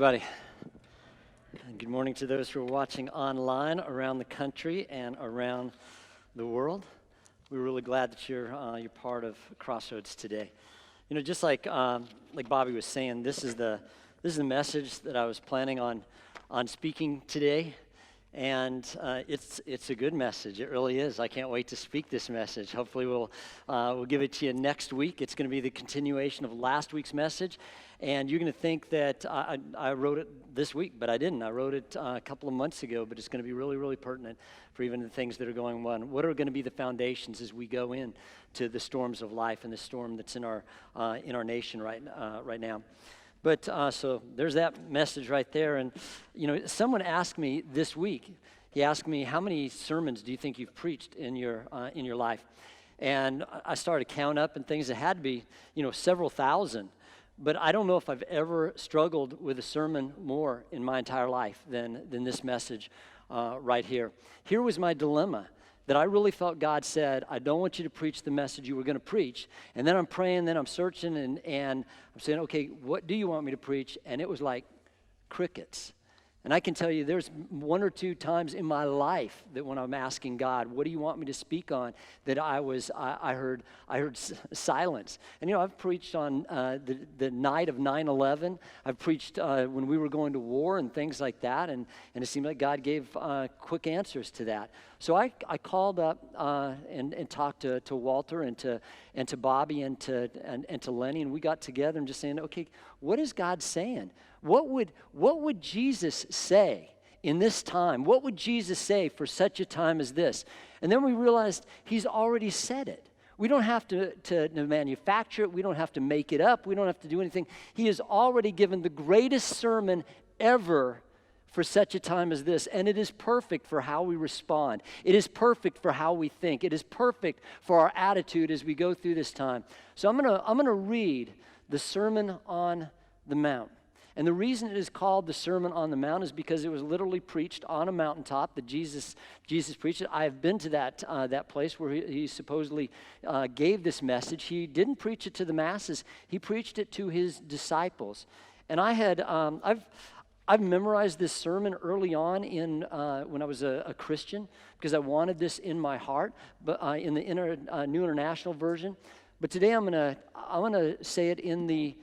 everybody. And good morning to those who are watching online around the country and around the world. We're really glad that you're part of Crossroads today. You know, just like Bobby was saying, this is the message that I was planning on speaking today, and it's a good message. It really is. I can't wait to speak this message. Hopefully, we'll give it to you next week. It's going to be the continuation of last week's message. And you're going to think that I wrote it this week, but I didn't. I wrote it a couple of months ago, but it's going to be really, really pertinent for even the things that are going on. What are going to be the foundations as we go in to the storms of life and the storm that's in our nation right now? But so there's that message right there. And, you know, someone asked me this week, he asked me, how many sermons do you think you've preached in your life? And I started to count up and things that had to be, several thousand. But I don't know if I've ever struggled with a sermon more in my entire life than this message right here. Here was my dilemma, that I really felt God said, I don't want you to preach the message you were going to preach. And then I'm praying, then I'm searching, and I'm saying, okay, what do you want me to preach? And it was like crickets. And I can tell you there's one or two times in my life that when I'm asking God, what do you want me to speak on, that I heard silence. And, I've preached on the night of 9/11. I've preached when we were going to war and things like that, and it seemed like God gave quick answers to that. So I called up and talked to Walter and to Bobby and to Lenny, and we got together and just saying, okay, what is God saying? What would Jesus say in this time? What would Jesus say for such a time as this? And then we realized he's already said it. We don't have to manufacture it. We don't have to make it up. We don't have to do anything. He has already given the greatest sermon ever for such a time as this, and it is perfect for how we respond. It is perfect for how we think. It is perfect for our attitude as we go through this time. So I'm gonna read the Sermon on the Mount. And the reason it is called the Sermon on the Mount is because it was literally preached on a mountaintop that Jesus preached it. I have been to that place where he supposedly gave this message. He didn't preach it to the masses. He preached it to his disciples. And I had I've memorized this sermon early on when I was a Christian because I wanted this in my heart, but in the New International Version. But today I'm gonna say it in the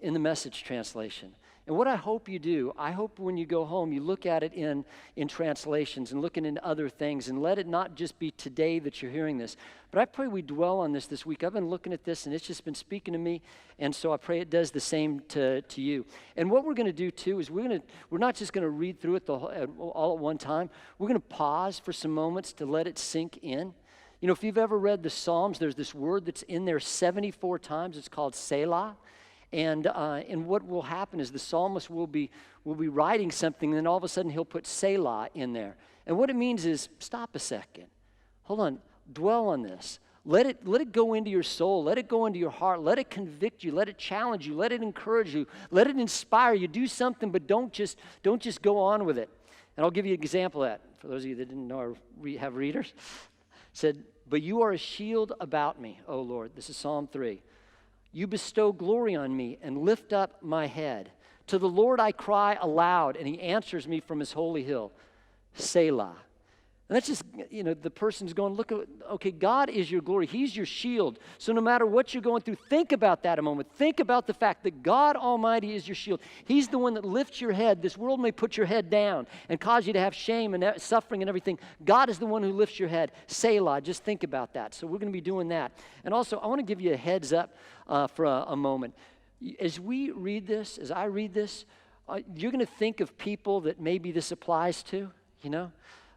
Message translation. And what I hope you do, I hope when you go home, you look at it in translations and looking into other things and let it not just be today that you're hearing this. But I pray we dwell on this week. I've been looking at this and it's just been speaking to me. And so I pray it does the same to you. And what we're going to do too is we're not just going to read through it all at one time. We're going to pause for some moments to let it sink in. You know, if you've ever read the Psalms, there's this word that's in there 74 times. It's called Selah. And what will happen is the psalmist will be writing something, and then all of a sudden he'll put Selah in there. And what it means is, stop a second. Hold on. Dwell on this. Let it go into your soul. Let it go into your heart. Let it convict you. Let it challenge you. Let it encourage you. Let it inspire you. Do something, but don't just go on with it. And I'll give you an example of that. For those of you that didn't know or have readers. It said, but you are a shield about me, O Lord. This is Psalm 3. You bestow glory on me and lift up my head. To the Lord I cry aloud, and he answers me from his holy hill. Selah. And that's just, the person's going, look, okay, God is your glory. He's your shield. So no matter what you're going through, think about that a moment. Think about the fact that God Almighty is your shield. He's the one that lifts your head. This world may put your head down and cause you to have shame and suffering and everything. God is the one who lifts your head. Selah, just think about that. So we're going to be doing that. And also, I want to give you a heads up for a moment. As we read this, as I read this, you're going to think of people that maybe this applies to,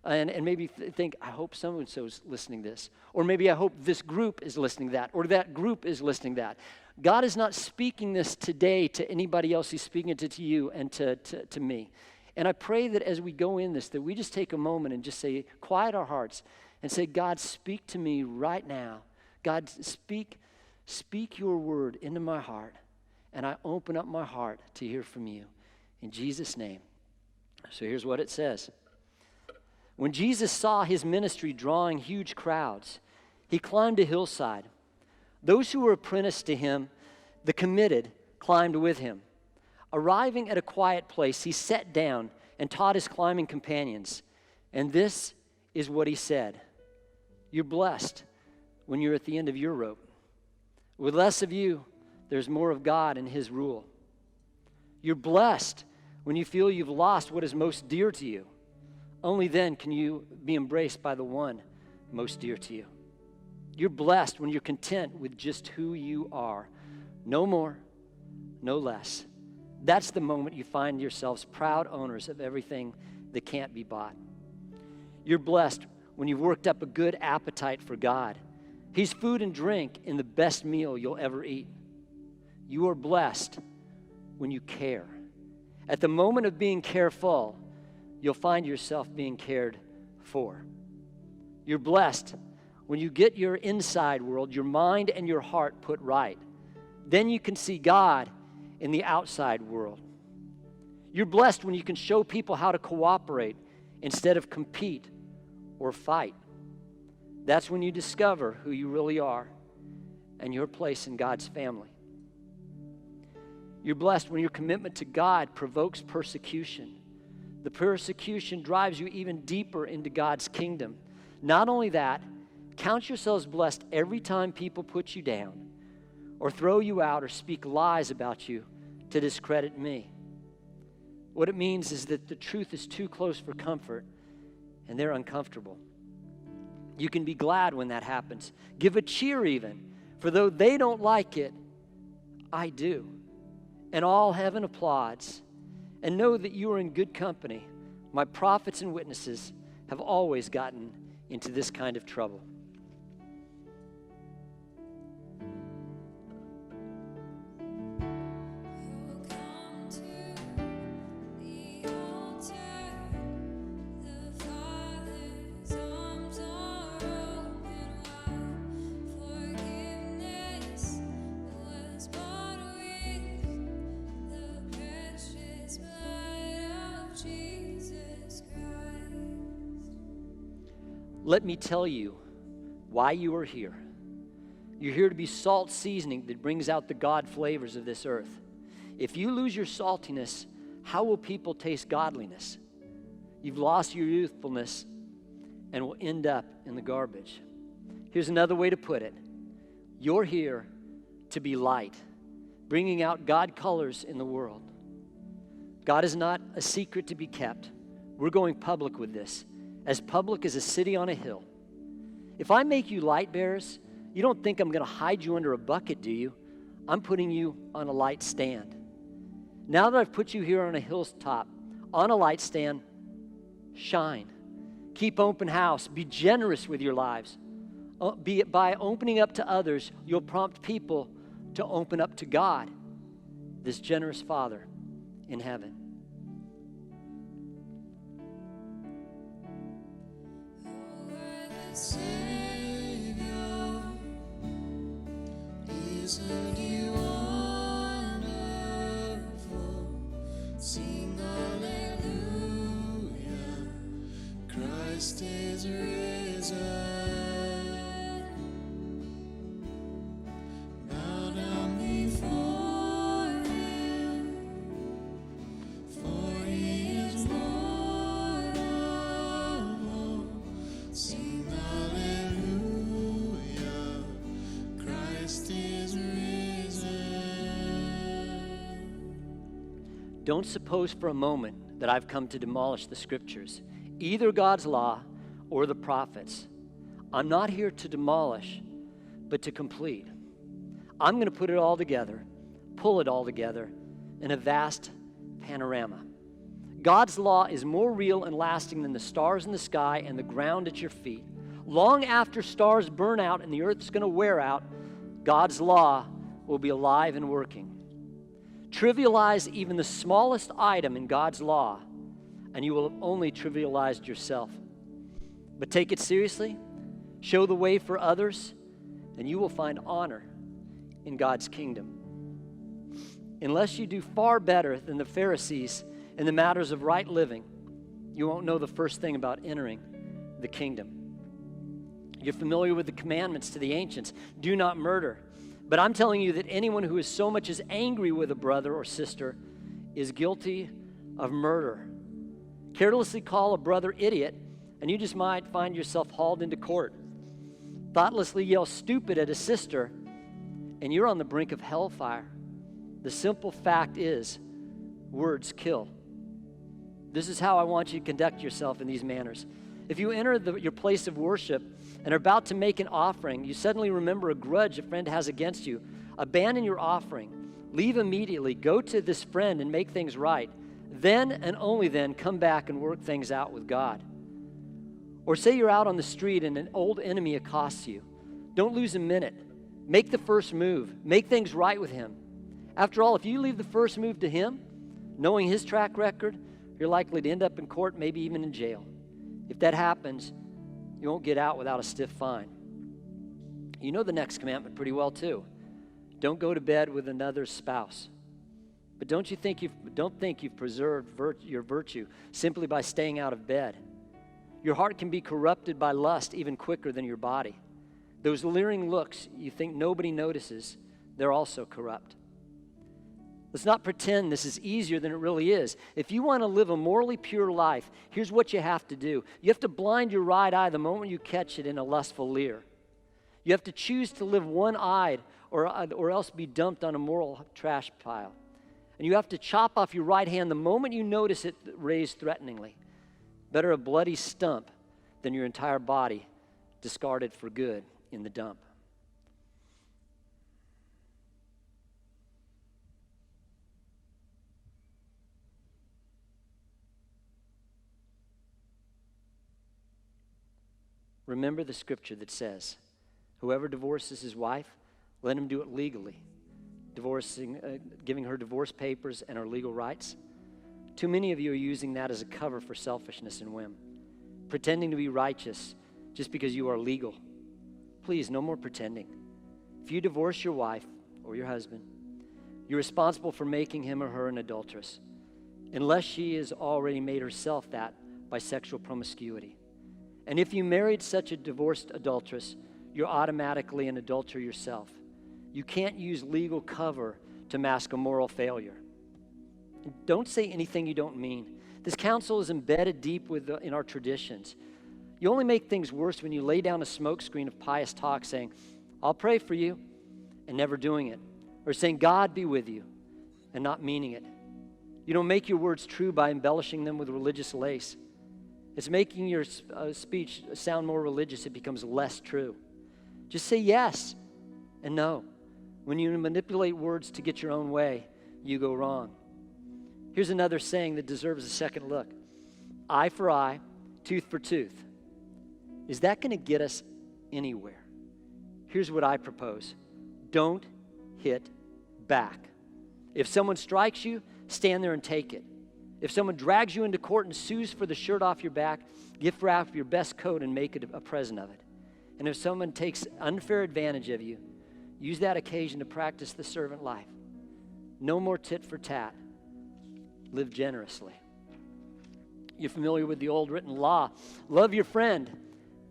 And maybe think, I hope so-and-so's listening to this. Or maybe I hope this group is listening to that. Or that group is listening to that. God is not speaking this today to anybody else. He's speaking it to you and to me. And I pray that as we go in this, that we just take a moment and just say, quiet our hearts and say, God, speak to me right now. God, speak your word into my heart. And I open up my heart to hear from you. In Jesus' name. So here's what it says. When Jesus saw his ministry drawing huge crowds, he climbed a hillside. Those who were apprenticed to him, the committed, climbed with him. Arriving at a quiet place, he sat down and taught his climbing companions. And this is what he said: "You're blessed when you're at the end of your rope. With less of you, there's more of God and his rule. You're blessed when you feel you've lost what is most dear to you. Only then can you be embraced by the one most dear to you. You're blessed when you're content with just who you are. No more, no less. That's the moment you find yourselves proud owners of everything that can't be bought. You're blessed when you've worked up a good appetite for God. He's food and drink in the best meal you'll ever eat. You are blessed when you care. At the moment of being careful, you'll find yourself being cared for. You're blessed when you get your inside world, your mind and your heart put right. Then you can see God in the outside world. You're blessed when you can show people how to cooperate instead of compete or fight. That's when you discover who you really are and your place in God's family. You're blessed when your commitment to God provokes persecution. The persecution drives you even deeper into God's kingdom. Not only that, count yourselves blessed every time people put you down or throw you out or speak lies about you to discredit me. What it means is that the truth is too close for comfort and they're uncomfortable. You can be glad when that happens. Give a cheer even, for though they don't like it, I do. And all heaven applauds. And know that you are in good company. My prophets and witnesses have always gotten into this kind of trouble. Let me tell you why you are here. You're here to be salt seasoning that brings out the God flavors of this earth. If you lose your saltiness, how will people taste godliness? You've lost your youthfulness and will end up in the garbage. Here's another way to put it. You're here to be light, bringing out God colors in the world. God is not a secret to be kept. We're going public with this. As public as a city on a hill. If I make you light bearers, you don't think I'm going to hide you under a bucket, do you? I'm putting you on a light stand. Now that I've put you here on a hilltop, on a light stand, shine. Keep open house. Be generous with your lives. By opening up to others, you'll prompt people to open up to God, this generous Father in heaven. Savior, isn't he wonderful? Sing hallelujah, Christ is risen. Bow down before him, for he is Lord of all. Sing hallelujah, Christ is risen. Don't suppose for a moment that I've come to demolish the scriptures, either God's law or the prophets. I'm not here to demolish, but to complete. I'm going to put it all together, pull it all together in a vast panorama. God's law is more real and lasting than the stars in the sky and the ground at your feet. Long after stars burn out and the earth's going to wear out, God's law will be alive and working. Trivialize even the smallest item in God's law, and you will have only trivialized yourself. But take it seriously, show the way for others, and you will find honor in God's kingdom. Unless you do far better than the Pharisees in the matters of right living, you won't know the first thing about entering the kingdom. You're familiar with the commandments to the ancients. Do not murder. But I'm telling you that anyone who is so much as angry with a brother or sister is guilty of murder. Carelessly call a brother idiot, and you just might find yourself hauled into court. Thoughtlessly yell stupid at a sister, and you're on the brink of hellfire. The simple fact is, words kill. This is how I want you to conduct yourself in these manners. If you enter your place of worship and are about to make an offering, you suddenly remember a grudge a friend has against you, abandon your offering. Leave immediately. Go to this friend and make things right. Then and only then come back and work things out with God. Or say you're out on the street and an old enemy accosts you. Don't lose a minute. Make the first move. Make things right with him. After all, if you leave the first move to him, knowing his track record, you're likely to end up in court, maybe even in jail. If that happens, you won't get out without a stiff fine. You know the next commandment pretty well too. Don't go to bed with another's spouse. But don't think you've preserved your virtue simply by staying out of bed. Your heart can be corrupted by lust even quicker than your body. Those leering looks you think nobody notices, they're also corrupt. Let's not pretend this is easier than it really is. If you want to live a morally pure life, here's what you have to do. You have to blind your right eye the moment you catch it in a lustful leer. You have to choose to live one-eyed or else be dumped on a moral trash pile. And you have to chop off your right hand the moment you notice it raised threateningly. Better a bloody stump than your entire body discarded for good in the dump. Remember the scripture that says, whoever divorces his wife, let him do it legally, giving her divorce papers and her legal rights. Too many of you are using that as a cover for selfishness and whim, pretending to be righteous just because you are legal. Please, no more pretending. If you divorce your wife or your husband, you're responsible for making him or her an adulteress, unless she has already made herself that by sexual promiscuity. And if you married such a divorced adulteress, you're automatically an adulterer yourself. You can't use legal cover to mask a moral failure. And don't say anything you don't mean. This counsel is embedded deep in our traditions. You only make things worse when you lay down a smokescreen of pious talk saying, I'll pray for you, and never doing it. Or saying, God be with you, and not meaning it. You don't make your words true by embellishing them with religious lace. It's making your speech sound more religious. It becomes less true. Just say yes and no. When you manipulate words to get your own way, you go wrong. Here's another saying that deserves a second look. Eye for eye, tooth for tooth. Is that going to get us anywhere? Here's what I propose. Don't hit back. If someone strikes you, stand there and take it. If someone drags you into court and sues for the shirt off your back, gift wrap your best coat and make it a present of it. And if someone takes unfair advantage of you, use that occasion to practice the servant life. No more tit for tat. Live generously. You're familiar with the old written law. Love your friend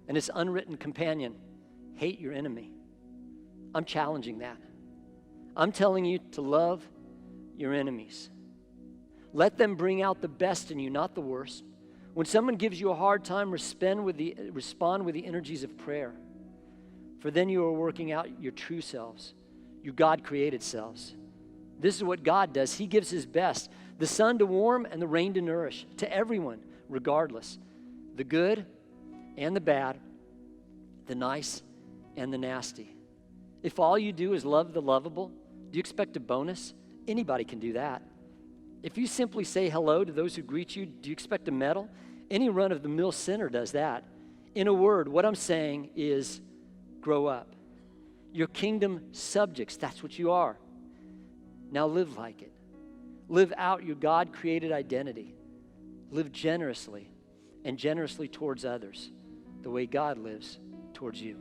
and his unwritten companion. Hate your enemy. I'm challenging that. I'm telling you to love your enemies. Let them bring out the best in you, not the worst. When someone gives you a hard time, respond with the energies of prayer. For then you are working out your true selves, your God-created selves. This is what God does. He gives his best, the sun to warm and the rain to nourish, to everyone, regardless. The good and the bad, the nice and the nasty. If all you do is love the lovable, do you expect a bonus? Anybody can do that. If you simply say hello to those who greet you, do you expect a medal? Any run-of-the-mill sinner does that. In a word, what I'm saying is grow up. You're kingdom subjects. That's what you are. Now live like it. Live out your God-created identity. Live generously and generously towards others the way God lives towards you.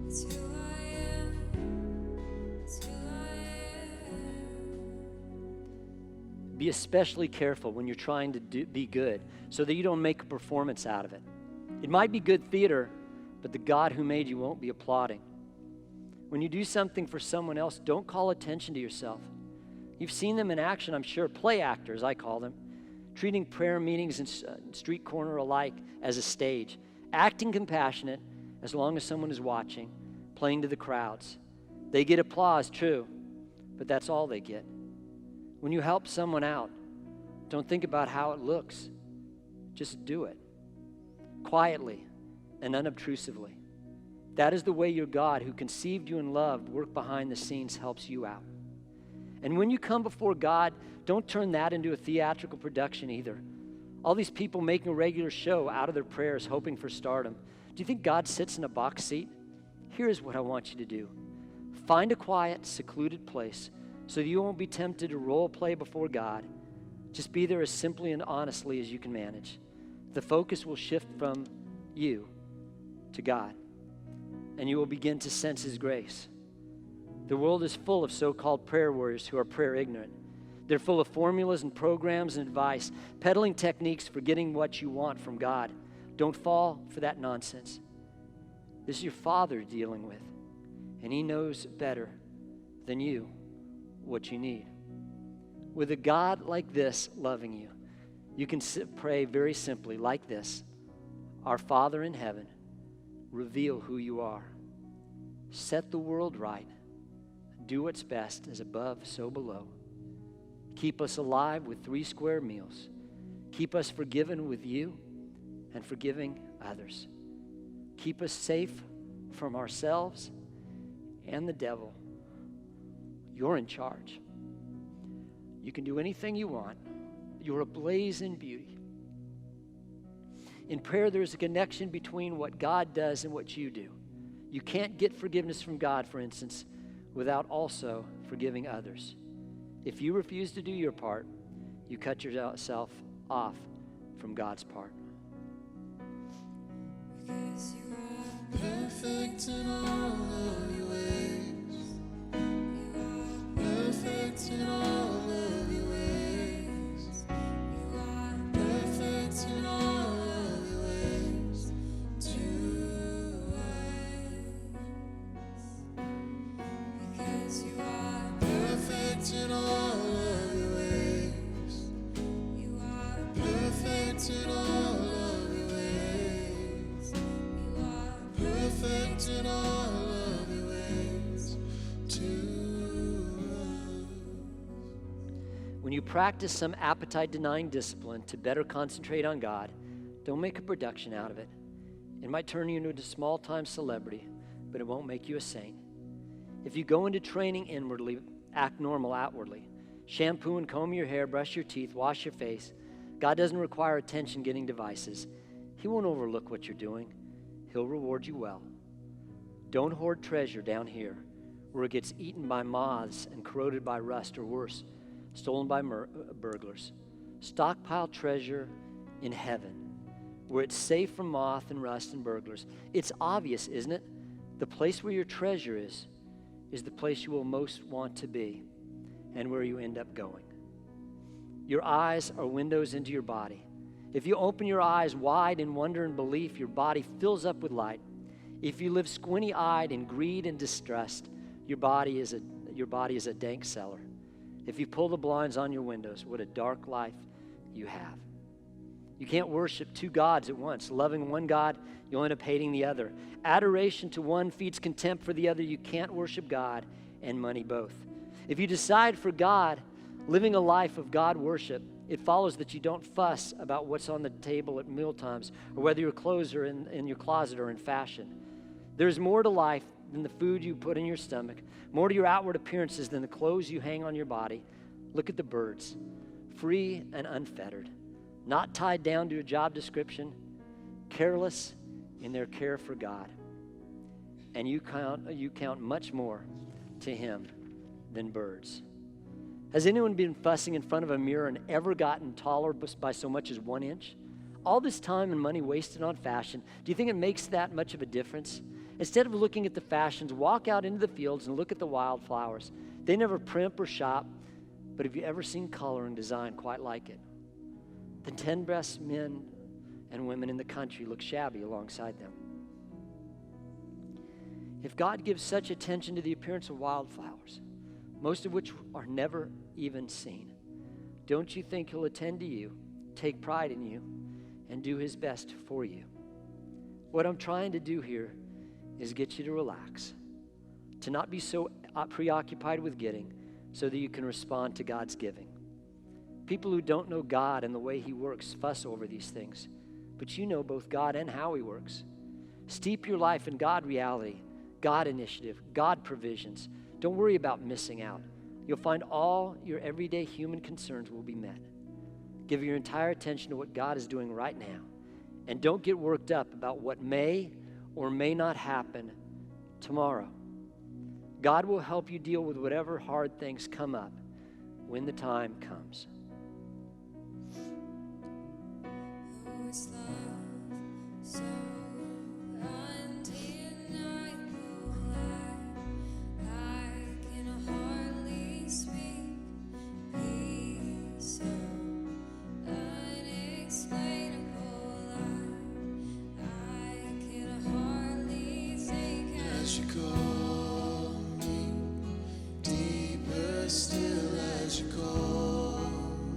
It's who I am. Be especially careful when you're trying to be good so that you don't make a performance out of it. It might be good theater, but the God who made you won't be applauding. When you do something for someone else, don't call attention to yourself. You've seen them in action, I'm sure, play actors, I call them, treating prayer meetings and street corner alike as a stage, acting compassionate as long as someone is watching, playing to the crowds. They get applause, true, but that's all they get. When you help someone out, don't think about how it looks. Just do it, quietly and unobtrusively. That is the way your God, who conceived you in love, work behind the scenes, helps you out. And when you come before God, don't turn that into a theatrical production either. All these people making a regular show out of their prayers, hoping for stardom. Do you think God sits in a box seat? Here's what I want you to do. Find a quiet, secluded place so that you won't be tempted to role play before God. Just be there as simply and honestly as you can manage. The focus will shift from you to God, and you will begin to sense His grace. The world is full of so-called prayer warriors who are prayer ignorant. They're full of formulas and programs and advice, peddling techniques for getting what you want from God. Don't fall for that nonsense. This is your Father dealing with, and He knows better than you what you need. With a God like this loving you, you can pray very simply like this: Our Father in heaven, reveal who you are. Set the world right. Do what's best, as above, so below. Keep us alive with 3 square meals. Keep us forgiven with you and forgiving others. Keep us safe from ourselves and the devil. You're in charge. You can do anything you want. You're ablaze in beauty. In prayer, there's a connection between what God does and what you do. You can't get forgiveness from God, for instance, without also forgiving others. If you refuse to do your part, you cut yourself off from God's part. Because you are perfect in all of your ways. You are perfect in all of your ways. You are perfect in all of your ways to us. Because you are perfect in all of your ways. You are perfect in all of your ways. You are perfect in all of your ways to us. When you practice some appetite-denying discipline to better concentrate on God, don't make a production out of it. It might turn you into a small-time celebrity, but it won't make you a saint. If you go into training inwardly, act normal outwardly. Shampoo and comb your hair, brush your teeth, wash your face. God doesn't require attention-getting devices. He won't overlook what you're doing. He'll reward you well. Don't hoard treasure down here where it gets eaten by moths and corroded by rust, or worse, stolen by burglars. Stockpile treasure in heaven where it's safe from moth and rust and burglars. It's obvious, isn't it? The place where your treasure is the place you will most want to be and where you end up going. Your eyes are windows into your body. If you open your eyes wide in wonder and belief, your body fills up with light. If you live squinty-eyed in greed and distrust, your body is a dank cellar. If you pull the blinds on your windows, what a dark life you have. You can't worship 2 gods at once. Loving one God, you'll end up hating the other. Adoration to one feeds contempt for the other. You can't worship God and money both. If you decide for God, living a life of God worship, it follows that you don't fuss about what's on the table at mealtimes or whether your clothes are in your closet or in fashion. There's more to life than the food you put in your stomach, more to your outward appearances than the clothes you hang on your body. Look at the birds, free and unfettered, not tied down to a job description, careless in their care for God. And you count much more to Him than birds. Has anyone been fussing in front of a mirror and ever gotten taller by so much as 1 inch? All this time and money wasted on fashion, do you think it makes that much of a difference? Instead of looking at the fashions, walk out into the fields and look at the wildflowers. They never primp or shop. But have you ever seen color and design quite like it? The 10 best men and women in the country look shabby alongside them. If God gives such attention to the appearance of wildflowers, most of which are never even seen, don't you think he'll attend to you, take pride in you, and do his best for you? What I'm trying to do here is get you to relax, to not be so preoccupied with getting so that you can respond to God's giving. People who don't know God and the way he works fuss over these things, but you know both God and how he works. Steep your life in God reality, God initiative, God provisions. Don't worry about missing out. You'll find all your everyday human concerns will be met. Give your entire attention to what God is doing right now, and don't get worked up about what may or may not happen tomorrow. God will help you deal with whatever hard things come up when the time comes. Oh, it's love so undeniable. I can hardly speak. Peace so unexplainable. I can hardly think as you call me, deeper still as you call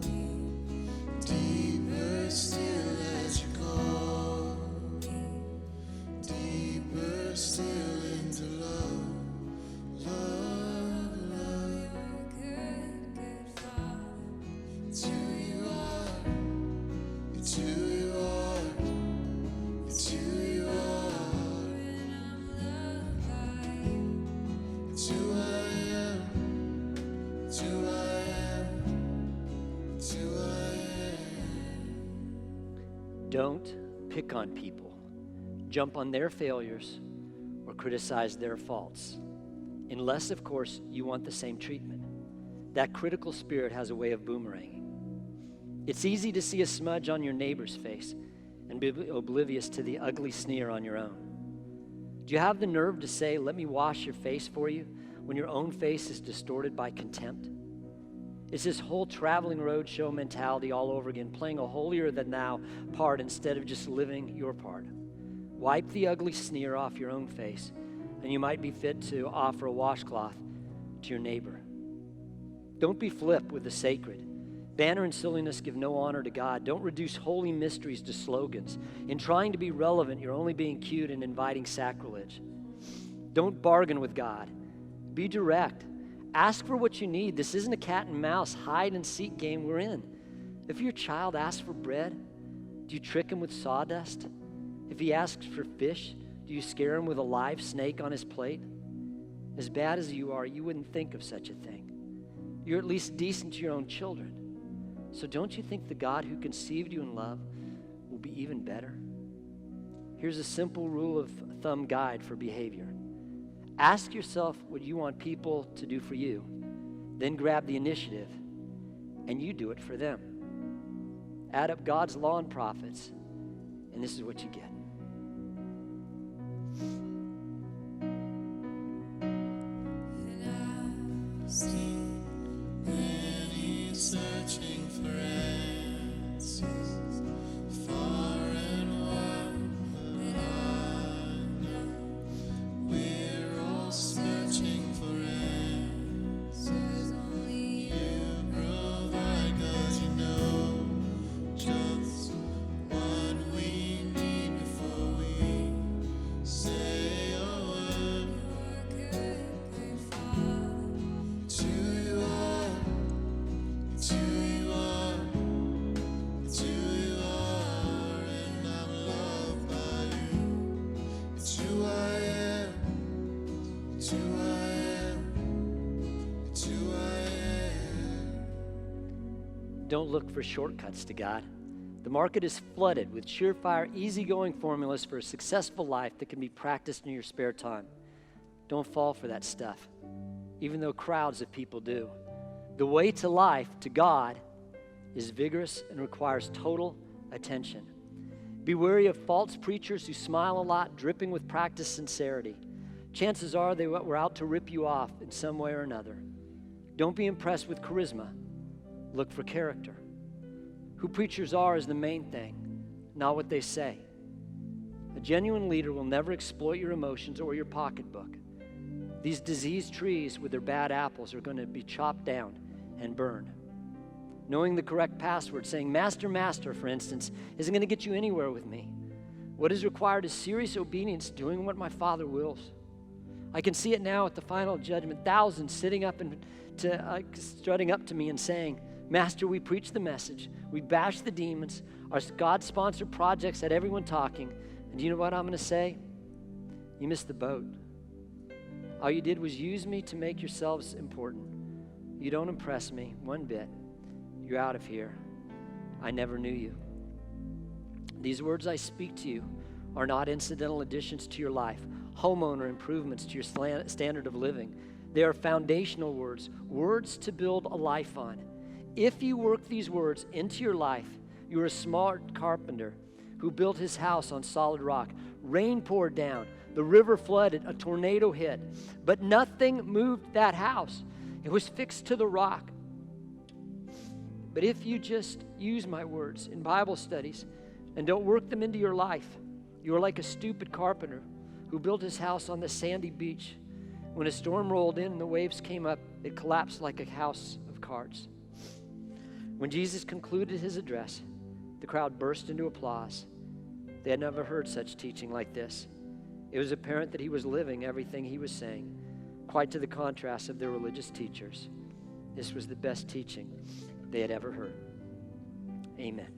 me, deeper still as you call me, deeper still into love, love, love. You're good Father. It's who you are. It's who you are. It's who you are. And I'm loved by you. It's who I am. It's who I am. It's who I am. Don't pick on people, jump on their failures, or criticize their faults. Unless, of course, you want the same treatment. That critical spirit has a way of boomeranging. It's easy to see a smudge on your neighbor's face and be oblivious to the ugly sneer on your own. Do you have the nerve to say, "Let me wash your face for you," when your own face is distorted by contempt? It's this whole traveling roadshow mentality all over again, playing a holier-than-thou part instead of just living your part. Wipe the ugly sneer off your own face, and you might be fit to offer a washcloth to your neighbor. Don't be flip with the sacred. Banner and silliness give no honor to God. Don't reduce holy mysteries to slogans. In trying to be relevant, you're only being cute and inviting sacrilege. Don't bargain with God. Be direct. Ask for what you need. This isn't a cat and mouse hide and seek game we're in. If your child asks for bread, do you trick him with sawdust? If he asks for fish, do you scare him with a live snake on his plate? As bad as you are, you wouldn't think of such a thing. You're at least decent to your own children. So don't you think the God who conceived you in love will be even better? Here's a simple rule of thumb guide for behavior. Ask yourself what you want people to do for you. Then grab the initiative, and you do it for them. Add up God's law and prophets, and this is what you get. And I've seen many searching for answers, far and wide, but I know we're all searching for answers. Only you provide, 'cause you know just what we need before we say a word. You're good, good Father. It's who you are. It's who you are. It's who you are, and I'm loved by you. It's who I am. It's who I am. It's who I am. Don't look for shortcuts to God. The market is flooded with surefire, easygoing formulas for a successful life that can be practiced in your spare time. Don't fall for that stuff, even though crowds of people do. The way to life, to God, is vigorous and requires total attention. Be wary of false preachers who smile a lot, dripping with practiced sincerity. Chances are they were out to rip you off in some way or another. Don't be impressed with charisma. Look for character. Who preachers are is the main thing, not what they say. A genuine leader will never exploit your emotions or your pocketbook. These diseased trees with their bad apples are going to be chopped down and burned. Knowing the correct password, saying, Master, Master, for instance, isn't going to get you anywhere with me. What is required is serious obedience, doing what my Father wills. I can see it now at the final judgment, thousands sitting up and strutting up to me and saying, Master, we preach the message. We bash the demons. Our God-sponsored projects had everyone talking. And do you know what I'm going to say? You missed the boat. All you did was use me to make yourselves important. You don't impress me one bit. You're out of here. I never knew you. These words I speak to you are not incidental additions to your life, homeowner improvements to your standard of living. They are foundational words, words to build a life on. If you work these words into your life, you're a smart carpenter who built his house on solid rock. Rain poured down, the river flooded, a tornado hit, but nothing moved that house. It was fixed to the rock. But if you just use my words in Bible studies and don't work them into your life, you are like a stupid carpenter who built his house on the sandy beach. When a storm rolled in and the waves came up, it collapsed like a house of cards. When Jesus concluded his address, the crowd burst into applause. They had never heard such teaching like this. It was apparent that he was living everything he was saying, quite to the contrast of their religious teachers. This was the best teaching they had ever heard. Amen.